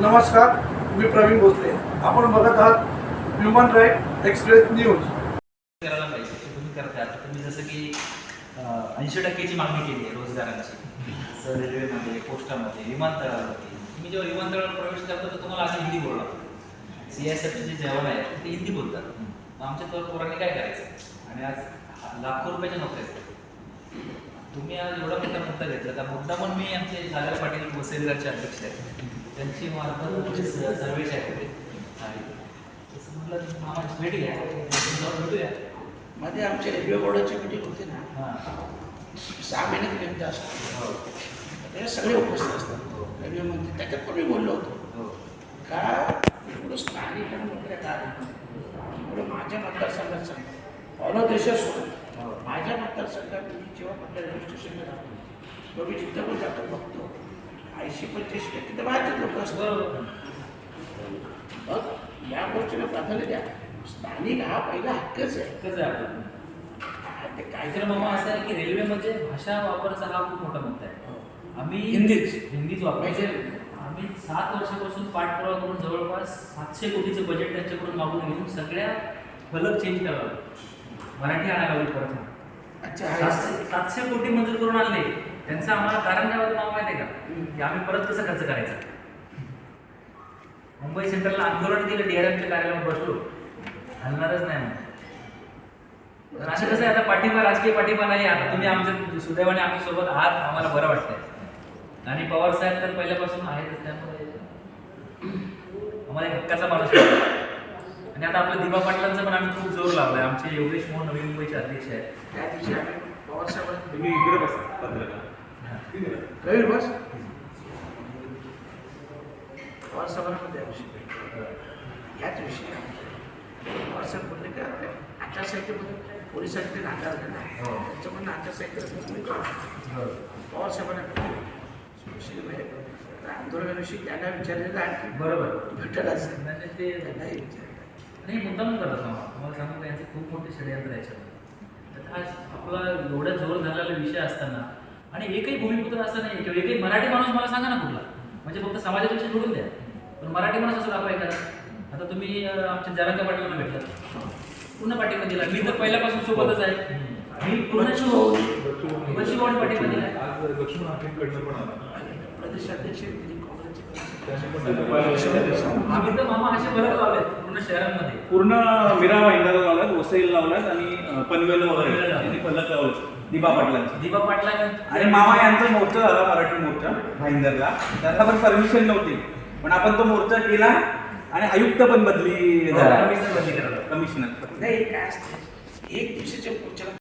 नमस्कार, मी प्रवीण भोसले. आपण बघत आहात ह्युमन राईट एक्सप्रेस न्यूज. करायला पाहिजे तुम्ही करता. तुम्ही जसं की 80% मागणी केली आहे रोजगारांची, जसं रेल्वेमध्ये, पोस्टामध्ये, विमानतळावरती. तुम्ही जेव्हा विमानतळावर प्रवेश करता तर तुम्हाला आज हिंदी बोलणार. CSFचे जे जवान आहेत ते हिंदी बोलतात. मग आमच्या तर पोरांनी काय करायचं? आणि आज लाखो रुपयाच्या नोकऱ्या आहेत. तुम्ही आज एवढा मोठा मुद्दा घेतला. त्या मुद्दा पण मी आमचे झाल्या पाटील वसईविराचे अध्यक्ष आहेत, त्यांची मार्फत सर्वेश आहे ते तसं म्हटलं आम्हाला भेट घ्या, भेटूया. मध्ये आमच्या रेल्वे बोर्डाची मीटिंग होती ना, 6 महिन्यात असतो. ते सगळे उपस्थित असतात रेल्वे मंत्री. त्याच्यात पण मी बोललो होतो का एवढं स्थानिक आणि नोकऱ्या काय एवढं माझ्या मतदारसंघात सांगतो ऑल देशात सोडून माझ्या मतदारसंघात मी जेव्हा आपल्या रेल्वे स्टेशनला जातो तेव्हा मी जिथं पण जातो बघतो 80-85% तर बाहेरचे लोक असतात. मग या गोष्टीला प्राधान्य द्या. स्थानिक हा पहिला हक्कच आहे. कसं आहे आपलं ते काहीतरी मामा असं आहे की रेल्वेमध्ये भाषा वापराचा हा खूप मोठा मुद्दा आहे. आम्ही हिंदीच वापरायचे. आम्ही 7 वर्षापासून पाठपुरावा करून जवळपास 700 कोटीचं बजेट त्यांच्याकडून मागून घेऊन सगळ्या फलक चेंज करावं, मराठी आणायला लागली परत. अच्छा, 700 कोटी मंजूर करून आणले. त्यांचं आम्हाला कारण काय होतं नाव माहिती आहे का? की आम्ही परत कसं खर्च करायचा. मुंबई सेंट्रलला आंदोलन केलं, DRMच्या कार्यालयावर बसलो, हलणारच नाही. तर असं कसं आहे, आता पाठिंबा, राजकीय पाठिंबा नाही. आता तुम्ही आमच्या सुदैवाने आमच्यासोबत आहात, आम्हाला बरं वाटतंय. आणि पवार साहेब तर पहिल्यापासून आहेतच, त्यामुळे आम्हाला एक हक्काचा माणूस आहे. आणि आता आपल्या दिबा पाटलांचा पण आम्ही खूप जोर लावलाय. आमचे योगेश मोहन नवी मुंबईचे अध्यक्ष आहेत. त्या दिवशी आम्ही पवार साहेबांना तुम्ही इकडे बसा रवी बस पवार साहेबांना त्या दिवशी याच दिवशी पवार साहेब बोलले की आचारसंहितेमध्ये पोलिसांनी नाकार झाला, त्याच्यामधून आचारसंहितेला पवार साहेबांना आंदोलनाविषयी त्यांना विचारलेलं आणखी बरोबर भेटत असेल ते त्यांनाही विचारलं. नाही, मुद्दाम करतात मामा. तुम्हाला सांगू का, यांचे खूप मोठे षडयंत्र याच्यात. तर आज आपला एवढा जोर झालेला विषय असताना आणि एकही भूमिपुत्र असं नाही किंवा एकही मराठी माणूस मला सांगा ना कुठला, म्हणजे फक्त समाजाविषयी जोडून द्या, पण मराठी माणूस असं दाखवाय करा. आता तुम्ही आमच्या जरांगा पाटलांना भेटलात, पूर्ण पाठिंबा दिला. मी तर पहिल्यापासून सोबतच आहे. मी पूर्ण बशीभाऊन पाठिंबा दिला. आज लक्ष्मण हाकेंकडनं पण आला. प्रदेशाध्यक्ष आम्ही तर मामा असे बरेच लावलेत पूर्ण शहरांमध्ये. पूर्ण मीरा भाईंदरला लावल्यात, वसईला लावल्यात आणि पनवेल वगैरे यांनी फलक लावले दिबा पाटलांचे. दिबा पाटला आणि मामा यांचा मोर्चा झाला, मराठी मोर्चा भाईंदरला. त्याला पण परमिशन नव्हती, पण आपण तो मोर्चा केला आणि आयुक्त पण बदली झाला, कमिशनर बदली करायला. कमिशनर. नाही काय असते एक दिवसाच्या पुढच्या